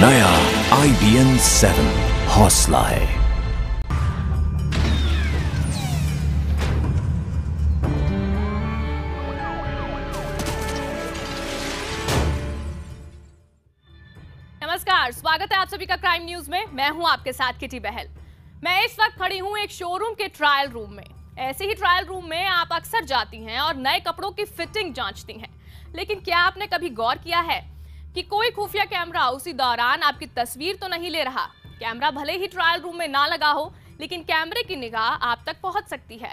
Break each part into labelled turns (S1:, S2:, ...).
S1: नया IBN 7 हौसला है।
S2: नमस्कार, स्वागत है आप सभी का क्राइम न्यूज में। मैं हूं आपके साथ किटी बहल। मैं इस वक्त खड़ी हूं एक शोरूम के ट्रायल रूम में। ऐसे ही ट्रायल रूम में आप अक्सर जाती हैं और नए कपड़ों की फिटिंग जांचती हैं, लेकिन क्या आपने कभी गौर किया है कि कोई खुफिया कैमरा उसी दौरान आपकी तस्वीर तो नहीं ले रहा? कैमरा भले ही ट्रायल रूम में ना लगा हो, लेकिन कैमरे की निगाह आप तक पहुंच सकती है।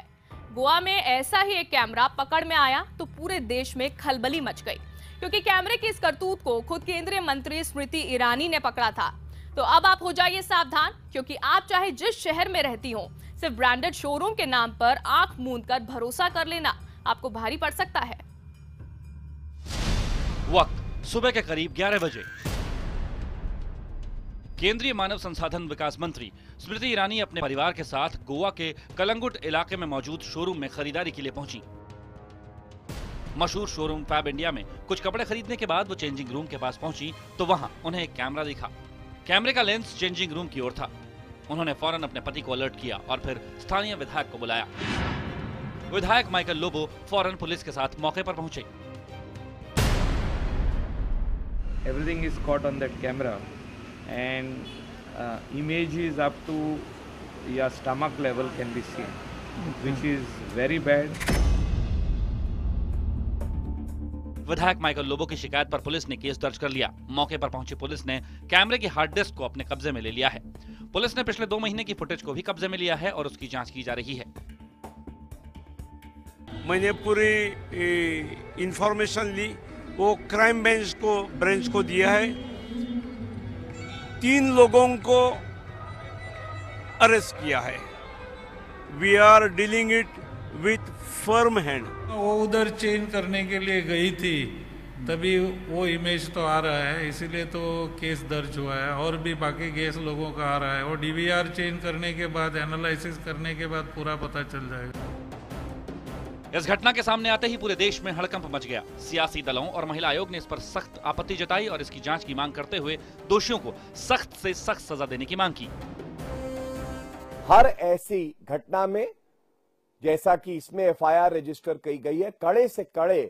S2: गोवा में ऐसा ही एक कैमरा पकड़ में आया तो पूरे देश में खलबली मच गई, क्योंकि कैमरे की इस करतूत को खुद केंद्रीय मंत्री स्मृति ईरानी ने पकड़ा था। तो अब आप हो जाइए सावधान, क्योंकि आप चाहे जिस शहर में रहती हो, सिर्फ ब्रांडेड शोरूम के नाम पर आंख मूंद कर भरोसा कर लेना आपको भारी पड़ सकता है।
S3: वक्त सुबह के करीब 11 बजे। केंद्रीय मानव संसाधन विकास मंत्री स्मृति ईरानी अपने परिवार के साथ गोवा के कलंगुट इलाके में मौजूद शोरूम में खरीदारी के लिए पहुंची। मशहूर शोरूम फैब इंडिया में कुछ कपड़े खरीदने के बाद वो चेंजिंग रूम के पास पहुंची तो वहां उन्हें एक कैमरा दिखा। कैमरे का लेंस चेंजिंग रूम की ओर था। उन्होंने फौरन अपने पति को अलर्ट किया और फिर स्थानीय विधायक को बुलाया। विधायक माइकल लोबो फौरन पुलिस के साथ मौके पर पहुंचे।
S4: Everything is caught on that camera, and image is up to your stomach level can be seen, which is very bad.
S3: विधायक माइकल लोबो की शिकायत पर पुलिस ने केस दर्ज कर लिया। मौके पर पहुंची पुलिस ने कैमरे की हार्ड डिस्क को अपने कब्जे में ले लिया है। पुलिस ने पिछले 2 महीने की फुटेज को भी कब्जे में लिया है और उसकी जांच की जा रही है।
S5: मैंने पूरी इंफॉर्मेशन ली, वो क्राइम ब्रांच को दिया है। 3 लोगों को अरेस्ट किया है। We are dealing it with firm hand.
S6: वो उधर चेंज करने के लिए गई थी, तभी वो इमेज तो आ रहा है, इसीलिए तो केस दर्ज हुआ है। और भी बाकी केस लोगों का आ रहा है। वो DVR चेंज करने के बाद, एनालिसिस करने के बाद पूरा पता चल जाएगा।
S3: इस घटना के सामने आते ही पूरे देश में हड़कंप मच गया। सियासी दलों और महिला आयोग ने इस पर सख्त आपत्ति जताई और इसकी जांच की मांग करते हुए दोषियों को सख्त से सख्त सजा देने की मांग की।
S7: हर ऐसी घटना में, जैसा कि इसमें FIR रजिस्टर की गई है, कड़े से कड़े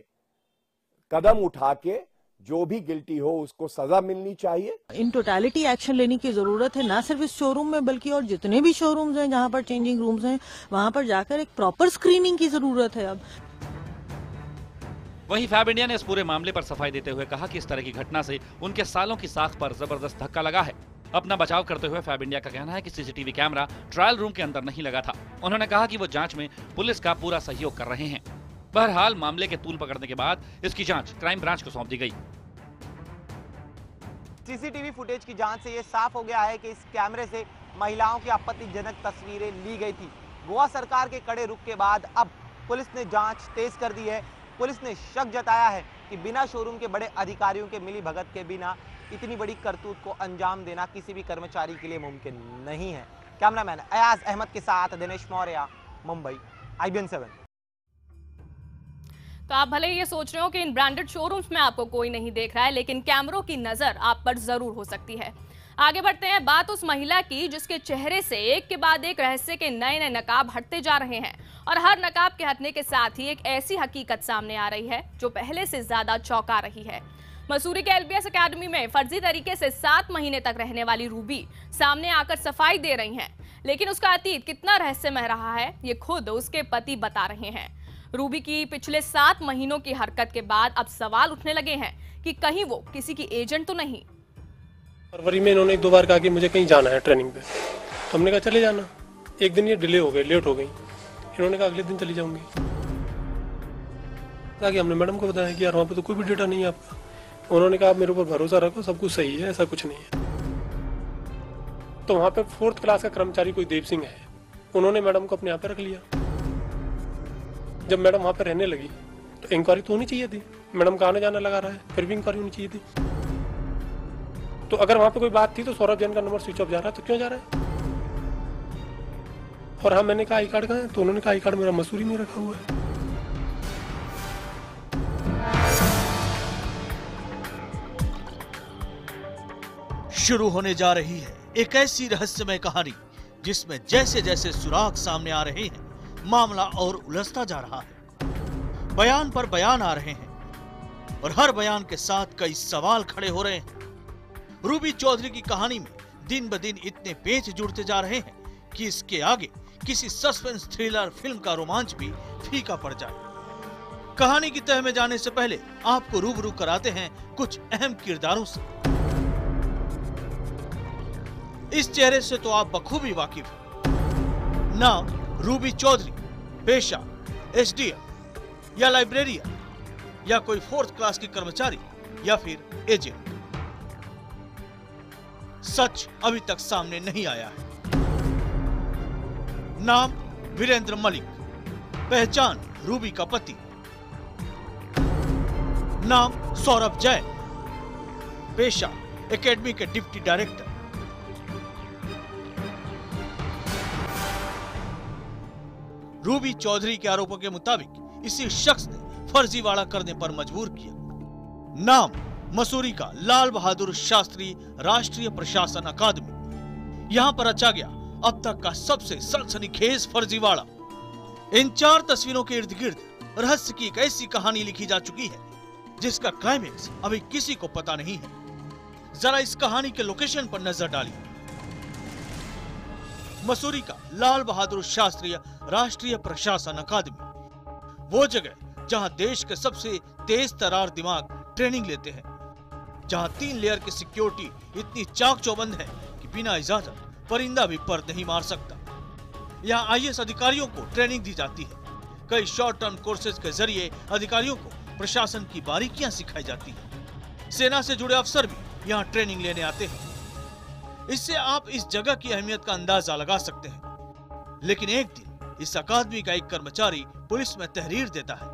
S7: कदम उठा के जो भी गिल्टी हो उसको सजा मिलनी चाहिए।
S8: इन टोटलिटी एक्शन लेने की जरूरत है, ना सिर्फ इस शोरूम में बल्कि और जितने भी शोरूम्स हैं जहां पर चेंजिंग रूम्स हैं, वहां पर जाकर एक प्रॉपर स्क्रीनिंग की जरूरत है। अब
S3: वहीं फैब इंडिया ने इस पूरे मामले पर सफाई देते हुए कहा कि इस तरह की घटना से उनके सालों की साख पर जबरदस्त धक्का लगा है। अपना बचाव करते हुए फैब इंडिया का कहना है कि CCTV कैमरा ट्रायल रूम के अंदर नहीं लगा था। उन्होंने कहा कि वो जांच में पुलिस का पूरा सहयोग कर रहे हैं। बहरहाल मामले के तूल पकड़ने के बाद इसकी जांच क्राइम ब्रांच को सौंप दी गई।
S9: CCTV फुटेज की जांच से ये साफ हो गया है कि इस कैमरे से महिलाओं की आपत्तिजनक तस्वीरें ली गई थी। गोवा सरकार के कड़े रुख के बाद अब पुलिस ने जांच तेज कर दी है। पुलिस ने शक जताया है कि बिना शोरूम के बड़े अधिकारियों के मिली भगत के बिना इतनी बड़ी करतूत को अंजाम देना किसी भी कर्मचारी के लिए मुमकिन नहीं है। कैमरामैन अयाज अहमद के साथ दिनेश मौर्य, मुंबई, IBN 7।
S2: तो आप भले ये सोच रहे हो कि इन ब्रांडेड शोरूम्स में आपको कोई नहीं देख रहा है, लेकिन कैमरों की नजर आप पर जरूर हो सकती है। आगे बढ़ते हैं, बात उस महिला की जिसके चेहरे से एक के बाद एक रहस्य के नए नए नकाब हटते जा रहे हैं, और हर नकाब के हटने के साथ ही एक ऐसी हकीकत सामने आ रही है जो पहले से ज्यादा चौंका रही है। मसूरी के LBS अकेडमी में फर्जी तरीके से 7 महीने तक रहने वाली रूबी सामने आकर सफाई दे रही हैं, लेकिन उसका अतीत कितना रहस्यमय रहा है ये खुद उसके पति बता रहे हैं। रूबी की पिछले 7 महीनों की हरकत के बाद अब सवाल उठने लगे हैं कि कहीं वो किसी की एजेंट तो नहीं।
S10: फरवरी में इन्होंने 2 बार कहा कि मुझे कहीं जाना है ट्रेनिंग पे, तो हमने कहा चले जाना। एक दिन ये डिले हो गए, लेट हो गई। इन्होंने कहा अगले दिन चली जाऊंगी। ताकि हमने मैडम को बताया कि यार वहाँ पे तो कोई भी डेटा नहीं है आपका। उन्होंने कहा आप मेरे ऊपर भरोसा रखो, सब कुछ सही है, ऐसा कुछ नहीं है। तो वहाँ पे 4th क्लास का कर्मचारी कोई देव सिंह है, उन्होंने मैडम को अपने यहाँ पे रख लिया। जब मैडम वहाँ पे रहने लगी तो इंक्वायरी तो होनी चाहिए थी। मैडम का आने जाना लगा रहा है, फिर भी इंक्वायरी होनी चाहिए थी। तो अगर वहाँ पे कोई बात थी तो सौरभ जैन का नंबर स्विच ऑफ जा रहा है, तो क्यों जा रहा है? और हाँ, मैंने कहा आई कार्ड कहाँ है, तो उन्होंने कहा आई कार्ड मेरा मसूरी में रखा हुआ है।
S11: शुरू होने जा रही है एक ऐसी रहस्यमय कहानी जिसमें जैसे जैसे सुराग सामने आ रहे हैं मामला और उलझता जा रहा है। बयान पर बयान आ रहे हैं और हर बयान के साथ कई सवाल खड़े हो रहे हैं। रूबी चौधरी की कहानी में दिन ब दिन इतने पेच जुड़ते जा रहे हैं कि इसके आगे किसी सस्पेंस थ्रिलर फिल्म का रोमांच भी फीका पड़ जाए। कहानी की तह में जाने से पहले आपको रूबरू कराते हैं कुछ अहम किरदारों से। इस चेहरे से तो आप बखूबी वाकिफ हैं। नाम रूबी चौधरी, पेशा एसडीएम या लाइब्रेरियन या कोई 4th क्लास की कर्मचारी या फिर एजेंट। सच अभी तक सामने नहीं आया है। नाम वीरेंद्र मलिक, पहचान रूबी का पति। नाम सौरभ जैन, पेशा एकेडमी के डिप्टी डायरेक्टर। रूबी चौधरी के आरोपों के मुताबिक इसी शख्स ने फर्जीवाड़ा करने पर मजबूर किया। नाम मसूरी का लाल बहादुर शास्त्री राष्ट्रीय प्रशासन अकादमी। यहां पर रचा गया अब तक का सबसे सनसनीखेज फर्जीवाड़ा। इन 4 तस्वीरों के इर्द गिर्द रहस्य की एक ऐसी कहानी लिखी जा चुकी है जिसका क्लाइमेक्स अभी किसी को पता नहीं है। जरा इस कहानी के लोकेशन पर नजर डालिए। मसूरी का लाल बहादुर शास्त्री राष्ट्रीय प्रशासन अकादमी, वो जगह जहां देश के सबसे तेज तरार दिमाग ट्रेनिंग लेते हैं, जहां 3 लेयर की सिक्योरिटी इतनी चाक चौबंद है कि बिना इजाजत परिंदा भी पर नहीं मार सकता। यहाँ आईएएस अधिकारियों को ट्रेनिंग दी जाती है। कई शॉर्ट टर्म कोर्सेज के जरिए अधिकारियों को प्रशासन की बारीकियां सिखाई जाती है। सेना से जुड़े अफसर भी यहाँ ट्रेनिंग लेने आते हैं। इससे आप इस जगह की अहमियत का अंदाजा लगा सकते हैं। लेकिन एक दिन इस अकादमी का एक कर्मचारी पुलिस में तहरीर देता है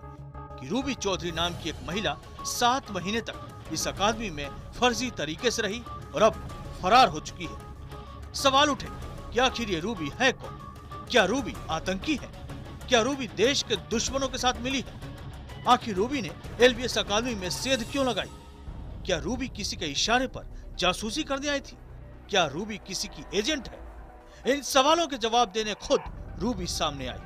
S11: कि रूबी चौधरी नाम की एक महिला 7 महीने तक इस अकादमी में फर्जी तरीके से रही और अब फरार हो चुकी है। सवाल उठे कि आखिर ये रूबी है कौन? क्या रूबी आतंकी है? क्या रूबी देश के दुश्मनों के साथ मिली है? आखिर रूबी ने एलबीएस अकादमी में सेध क्यों लगाई? क्या रूबी किसी के इशारे पर जासूसी करने आई थी? क्या रूबी किसी की एजेंट है? इन सवालों के जवाब देने खुद रूबी सामने आई।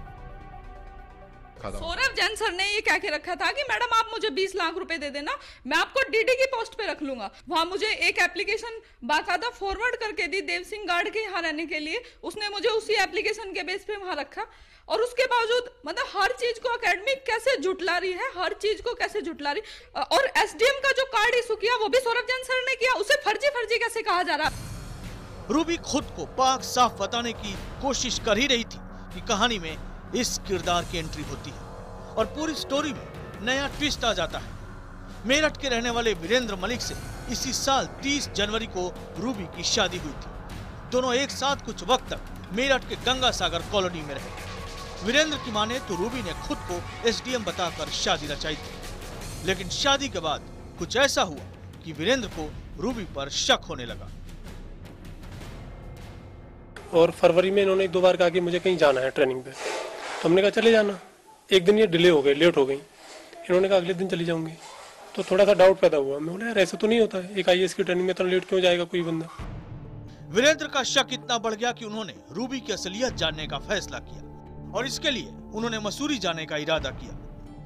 S12: सौरभ जैन सर ने ये कह के रखा था कि मैडम आप मुझे 20 लाख रुपए दे देना, मैं आपको डीडी की पोस्ट पे रख लूंगा। वहां मुझे एक एप्लीकेशन बाकायदा फॉरवर्ड करके दी देव सिंह गार्ड के यहाँ रहने के लिए। उसने मुझे उसी एप्लीकेशन के बेस पे वहां रखा और उसके बावजूद मतलब हर चीज को एकेडमी कैसे झुटला रही है, हर चीज को कैसे झुटला रही। और एसडीएम का जो कार्ड इशू किया वो भी सौरभ जैन सर ने किया, उसे फर्जी कैसे कहा जा रहा।
S11: रूबी खुद को पाक साफ बताने की कोशिश कर ही रही थी कि कहानी में इस किरदार की एंट्री होती है और पूरी स्टोरी में नया ट्विस्ट आ जाता है। मेरठ के रहने वाले वीरेंद्र मलिक से इसी साल 30 जनवरी को रूबी की शादी हुई थी। दोनों एक साथ कुछ वक्त तक मेरठ के गंगा सागर कॉलोनी में रहे। वीरेंद्र की माने तो रूबी ने खुद को एसडीएम बताकर शादी रचाई थी, लेकिन शादी के बाद कुछ ऐसा हुआ कि वीरेंद्र को रूबी पर शक होने लगा।
S10: और फरवरी में इन्होंने 2 बार कहा कि मुझे कहीं जाना है ट्रेनिंग पे, तो हमने कहा चले जाना। एक दिन ये डिले हो गए, लेट हो गई। इन्होंने कहा अगले दिन चली जाऊंगी, तो थोड़ा सा डाउट पैदा हुआ। मैं बोला यार ऐसा तो नहीं होता है, एक आईएएस की ट्रेनिंग में इतना लेट क्यों जाएगा कोई बंदा।
S11: वीरेंद्र का शक इतना बढ़ गया कि उन्होंने रूबी की असलियत जानने का फैसला किया और इसके लिए उन्होंने मसूरी जाने का इरादा किया,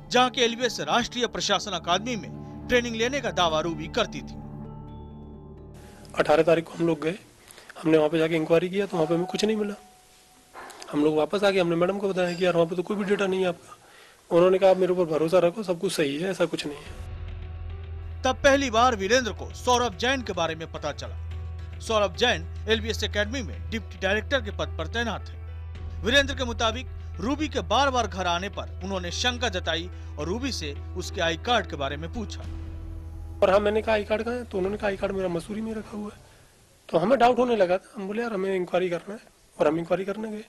S11: जहाँ के एलबीएस राष्ट्रीय प्रशासन अकादमी में ट्रेनिंग लेने का दावा रूबी करती थी।
S10: 18 तारीख को हम लोग गए, हमने वहाँ पे जाके इंक्वायरी किया तो वहाँ पे हमें कुछ नहीं मिला। हम लोग वापस आ गए, हमने मैडम को बताया कि यार वहाँ पे तो कोई भी डेटा नहीं है आपका। उन्होंने कहा आप मेरे ऊपर भरोसा रखो, सब कुछ सही है, ऐसा कुछ नहीं है।
S11: तब पहली बार वीरेंद्र को सौरभ जैन के बारे में पता चला। सौरभ जैन एलबीएस एकेडमी में डिप्टी डायरेक्टर के पद पर तैनात है। वीरेंद्र के मुताबिक रूबी के बार घर आने पर उन्होंने शंका जताई और रूबी से उसके आई कार्ड के बारे में पूछा।
S10: और हाँ, मैंने कहा आई कार्ड कहाँ है, तो उन्होंने कहा आई कार्ड मेरा मसूरी में रखा हुआ है। तो हमें डाउट होने लगा था, हम बोले यार हमें इंक्वायरी करना है, और हम इंक्वायरी करने गए।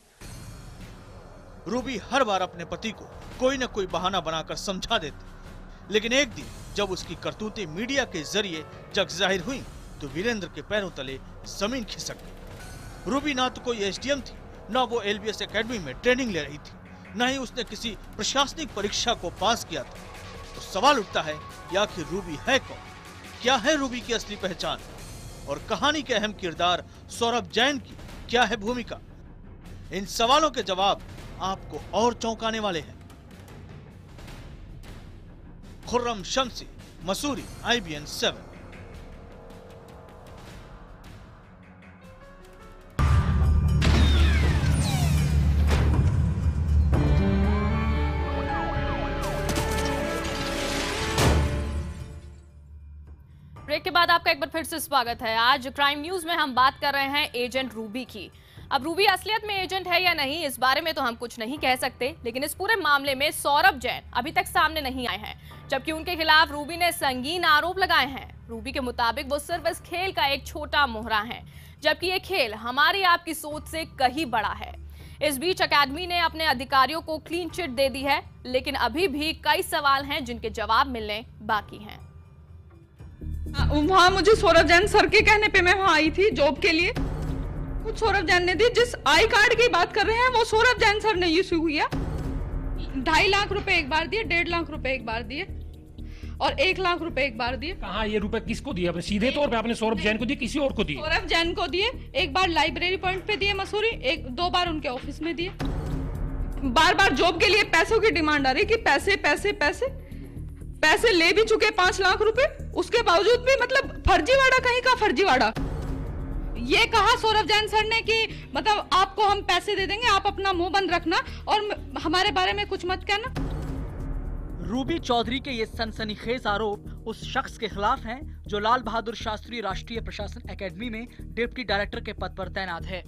S11: रूबी हर बार अपने पति को कोई न कोई बहाना बनाकर समझा देती, लेकिन एक दिन जब उसकी करतूतें मीडिया के जरिए जग जाहिर हुई तो वीरेंद्र के पैरों तले जमीन खिसक गई। रूबी ना तो कोई एसडीएम थी, न वो एलबीएस एकेडमी में ट्रेनिंग ले रही थी, न ही उसने किसी प्रशासनिक परीक्षा को पास किया था। तो सवाल उठता है कि आखिर रूबी है कौन? क्या है रूबी की असली पहचान? और कहानी के अहम किरदार सौरभ जैन की क्या है भूमिका? इन सवालों के जवाब आपको और चौंकाने वाले हैं। खुर्रम शम्सी, मसूरी, IBN 7।
S2: ब्रेक के बाद आपका एक बार फिर से स्वागत है। आज क्राइम न्यूज में हम बात कर रहे हैं एजेंट रूबी की। अब रूबी असलियत में एजेंट है या नहीं, इस बारे में तो हम कुछ नहीं कह सकते, लेकिन इस पूरे मामले में सौरभ जैन अभी तक सामने नहीं आए हैं, जबकि उनके खिलाफ रूबी ने संगीन आरोप लगाए हैं। रूबी के मुताबिक वो सिर्फ इस खेल का एक छोटा मोहरा है, जबकि ये खेल हमारी आपकी सोच से कहीं बड़ा है। इस बीच अकेडमी ने अपने अधिकारियों को क्लीन चिट दे दी है, लेकिन अभी भी कई सवाल हैं जिनके जवाब मिलने बाकी हैं।
S12: वहाँ मुझे सौरभ जैन सर के कहने पे मैं वहाँ आई थी जॉब के लिए। कुछ सौरभ जैन ने दी, जिस आई कार्ड की बात कर रहे हैं वो सौरभ जैन सर ने इशू किया। 2.5 लाख रुपए एक बार दिए, 1.5 लाख रुपए एक बार दिए और 1 लाख रुपए एक बार दिए।
S13: कहाँ ये रुपए किसको दिए? आपने सीधे तौर पे आपने सौरभ जैन को दिए, किसी और को दिए?
S12: सौरभ जैन को दिए, एक बार लाइब्रेरी पॉइंट पे दिए मसूरी, 2 बार उनके ऑफिस में दिए। बार बार जॉब के लिए पैसों की डिमांड आ रही कि पैसे पैसे पैसे पैसे ले भी चुके 5 लाख रुपए, उसके बावजूद भी मतलब फर्जीवाड़ा, कहीं का फर्जीवाड़ा। ये कहा सौरभ जैन सर ने कि मतलब आपको हम पैसे दे देंगे, आप अपना मुंह बंद रखना और हमारे बारे में कुछ मत कहना।
S14: रूबी चौधरी के ये सनसनीखेज आरोप उस शख्स के खिलाफ हैं जो लाल बहादुर शास्त्री राष्ट्रीय प्रशासन एकेडमी में डिप्टी डायरेक्टर के पद पर तैनात है।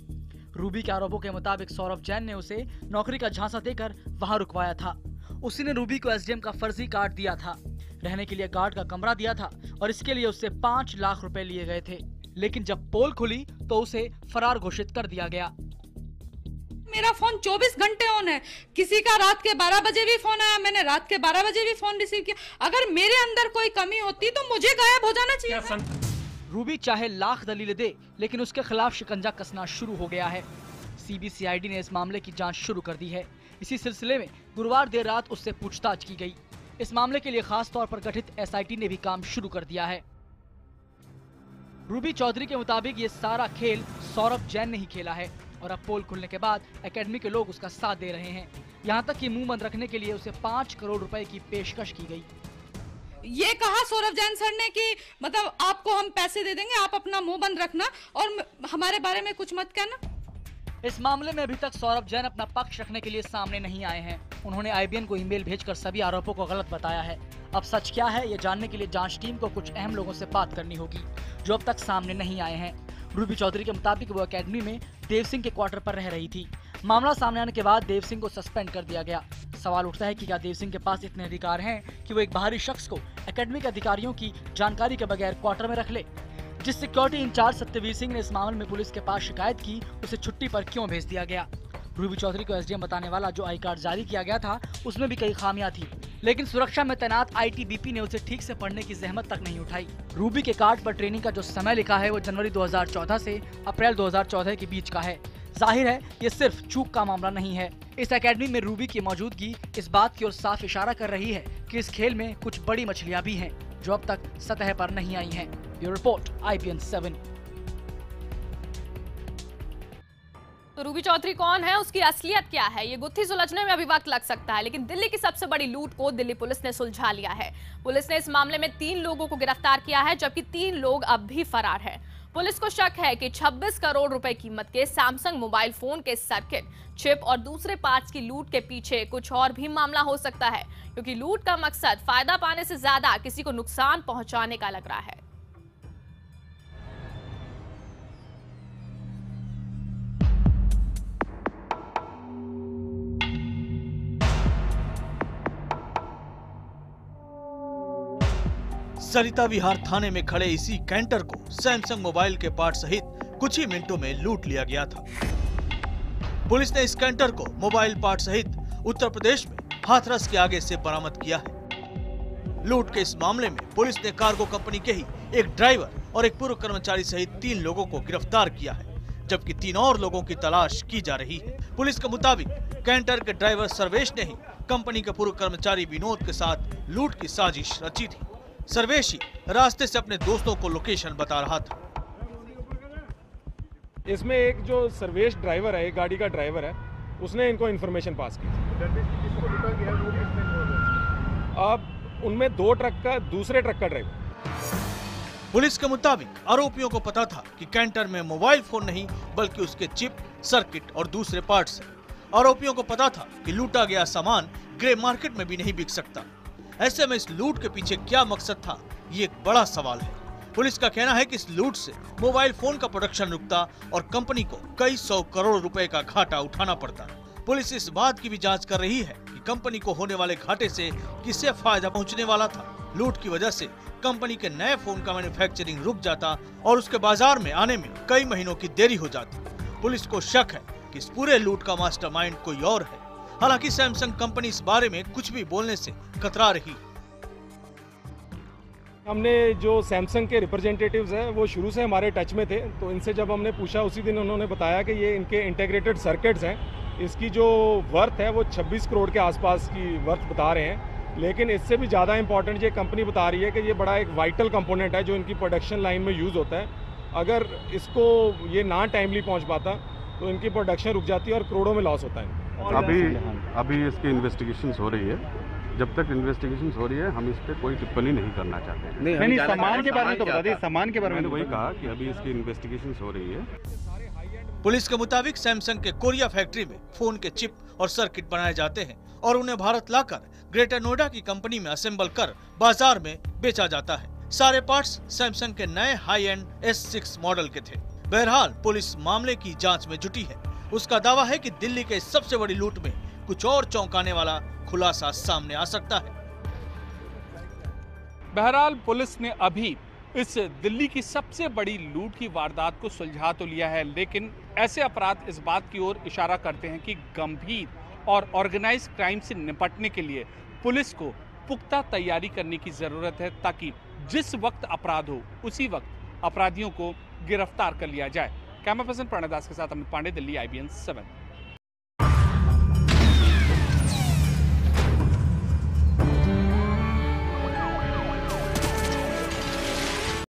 S14: रूबी के आरोपों के मुताबिक सौरभ जैन ने उसे नौकरी का झांसा देकर वहां रुकवाया था। उसी ने रूबी को SDM का फर्जी कार्ड दिया था, रहने के लिए गार्ड का कमरा दिया था और इसके लिए उससे 5 लाख रुपए लिए गए थे। लेकिन जब पोल खुली तो उसे फरार घोषित कर दिया गया।
S12: मेरा फोन 24 घंटे ऑन है, किसी का रात के 12 बजे भी फोन आया, मैंने रात के 12 बजे भी फोन रिसीव किया। अगर मेरे अंदर कोई कमी होती तो मुझे गायब हो जाना चाहिए।
S14: रूबी चाहे लाख दलीलें दे, लेकिन उसके खिलाफ शिकंजा कसना शुरू हो गया है। CBCID ने इस मामले की जांच शुरू कर दी है। इसी सिलसिले में गुरुवार देर रात उससे पूछताछ की गई। इस मामले के लिए खास तौर पर गठित SIT ने भी काम शुरू कर दिया है। रूबी चौधरी के मुताबिक ये सारा खेल सौरभ जैन ने ही खेला है और अब पोल खुलने के बाद एकेडमी के लोग उसका साथ दे रहे हैं। यहाँ तक कि मुंह बंद रखने के लिए उसे 5 करोड़ रुपए की पेशकश की गई।
S12: ये कहा सौरभ जैन सर ने कि मतलब आपको हम पैसे दे देंगे, आप अपना मुंह बंद रखना और हमारे बारे में कुछ मत कहना।
S14: इस मामले में अभी तक सौरभ जैन अपना पक्ष रखने के लिए सामने नहीं आए हैं। उन्होंने IBN को ईमेल भेजकर सभी आरोपों को गलत बताया है। अब सच क्या है ये जानने के लिए जांच टीम को कुछ अहम लोगों से बात करनी होगी जो अब तक सामने नहीं आए हैं। रूबी चौधरी के मुताबिक वो एकेडमी में देव सिंह के क्वार्टर पर रह रही थी। मामला सामने आने के बाद देव सिंह को सस्पेंड कर दिया गया। सवाल उठता है कि क्या देव सिंह के पास इतने अधिकार हैं कि वो एक बाहरी शख्स को एकेडमी के अधिकारियों की जानकारी के बगैर क्वार्टर में रख ले। जिस सिक्योरिटी इंचार्ज सत्यवीर सिंह ने इस मामले में पुलिस के पास शिकायत की, उसे छुट्टी पर क्यों भेज दिया गया? रूबी चौधरी को SDM बताने वाला जो आई कार्ड जारी किया गया था उसमें भी कई खामियां थी, लेकिन सुरक्षा में तैनात ITBP ने उसे ठीक से पढ़ने की जहमत तक नहीं उठाई। रूबी के कार्ड पर ट्रेनिंग का जो समय लिखा है वो जनवरी 2014 से अप्रैल 2014 के बीच का है। जाहिर है ये सिर्फ चूक का मामला नहीं है। इस एकेडमी में रूबी की मौजूदगी इस बात की ओर साफ इशारा कर रही है कि इस खेल में कुछ बड़ी मछलियां भी हैं जो अब तक सतह पर नहीं आई हैं। Bureau report IBN 7।
S2: तो रूबी चौधरी कौन है, उसकी असलियत क्या है, ये गुत्थी सुलझने में अभी वक्त लग सकता है, लेकिन दिल्ली की सबसे बड़ी लूट को दिल्ली पुलिस ने सुलझा लिया है। पुलिस ने इस मामले में 3 लोगों को गिरफ्तार किया है, जबकि 3 लोग अब भी फरार हैं। पुलिस को शक है कि 26 करोड़ रुपए कीमत के सैमसंग मोबाइल फोन के सर्किट, चिप और दूसरे पार्ट्स की लूट के पीछे कुछ और भी मामला हो सकता है, क्योंकि लूट का मकसद फायदा पाने से ज्यादा किसी को नुकसान पहुंचाने का लग रहा है।
S11: सरिता विहार थाने में खड़े इसी कैंटर को सैमसंग मोबाइल के पार्ट सहित कुछ ही मिनटों में लूट लिया गया था। पुलिस ने इस कैंटर को मोबाइल पार्ट सहित उत्तर प्रदेश में हाथरस के आगे से बरामद किया है। लूट के इस मामले में पुलिस ने कार्गो कंपनी के ही एक ड्राइवर और एक पूर्व कर्मचारी सहित 3 लोगों को गिरफ्तार किया है, जबकि 3 और लोगों की तलाश की जा रही है। पुलिस के मुताबिक कैंटर के ड्राइवर सर्वेश ने ही कंपनी के पूर्व कर्मचारी विनोद के साथ लूट की साजिश रची थी। सर्वेश ही रास्ते से अपने दोस्तों को लोकेशन बता रहा था।
S15: इसमें एक जो सर्वेश ड्राइवर है, एक गाड़ी का ड्राइवर है, उसने इनको इन्फॉर्मेशन पास की। अब उनमें 2 ट्रक का, दूसरे ट्रक का ड्राइवर।
S11: पुलिस के मुताबिक आरोपियों को पता था कि कैंटर में मोबाइल फोन नहीं बल्कि उसके चिप, सर्किट और दूसरे पार्ट्स हैं। आरोपियों को पता था कि लूटा गया सामान ग्रे मार्केट में भी नहीं बिक सकता। ऐसे में इस लूट के पीछे क्या मकसद था, ये एक बड़ा सवाल है। पुलिस का कहना है कि इस लूट से मोबाइल फोन का प्रोडक्शन रुकता और कंपनी को कई 100 करोड़ रुपए का घाटा उठाना पड़ता। पुलिस इस बात की भी जांच कर रही है कि कंपनी को होने वाले घाटे से किसे फायदा पहुंचने वाला था। लूट की वजह से कंपनी के नए फोन का मैन्युफैक्चरिंग रुक जाता और उसके बाजार में आने में कई महीनों की देरी हो जाती। पुलिस को शक है कि इस पूरे लूट का मास्टरमाइंड कोई और है। हालांकि सैमसंग कंपनी इस बारे में कुछ भी बोलने से कतरा रही।
S15: हमने जो सैमसंग के रिप्रेजेंटेटिव्स हैं वो शुरू से हमारे टच में थे, तो इनसे जब हमने पूछा उसी दिन उन्होंने बताया कि ये इनके इंटीग्रेटेड सर्किट्स हैं, इसकी जो वर्थ है वो 26 करोड़ के आसपास की वर्थ बता रहे हैं। लेकिन इससे भी ज़्यादा इंपॉर्टेंट ये कंपनी बता रही है कि ये बड़ा एक वाइटल कंपोनेंट है जो इनकी प्रोडक्शन लाइन में यूज़ होता है। अगर इसको ये ना टाइमली पहुंच पाता तो इनकी प्रोडक्शन रुक जाती है और करोड़ों में लॉस होता है।
S16: अभी इसकी इन्वेस्टिगेशंस हो रही है। जब तक इन्वेस्टिगेशंस हो रही है हम इस पर कोई टिप्पणी नहीं करना चाहते।
S17: नहीं, सामान के बारे में तो बता दें, सामान के बारे में
S16: मैंने वही कहा कि अभी इसकी इन्वेस्टिगेशंस हो रही है।
S11: पुलिस के मुताबिक सैमसंग के कोरिया फैक्ट्री में फोन के चिप और सर्किट बनाए जाते हैं और उन्हें भारत लाकर ग्रेटर नोएडा की कंपनी में असेंबल कर बाजार में बेचा जाता है। सारे पार्ट्स सैमसंग के नए हाई एंड S6 मॉडल के थे। बहरहाल पुलिस मामले की जांच में जुटी है। उसका दावा है कि दिल्ली के सबसे बड़ी लूट में कुछ और चौंकाने वाला खुलासा सामने आ सकता है।
S18: बहरहाल पुलिस ने अभी इस दिल्ली की सबसे बड़ी लूट की वारदात को सुलझा तो लिया है, लेकिन ऐसे अपराध इस बात की ओर इशारा करते हैं कि गंभीर और ऑर्गेनाइज क्राइम से निपटने के लिए पुलिस को पुख्ता तैयारी करने की जरूरत है, ताकि जिस वक्त अपराध हो उसी वक्त अपराधियों को गिरफ्तार कर लिया जाए। कैमरा पर्सन प्रणय दास के साथ अमित पांडे, दिल्ली IBN 7।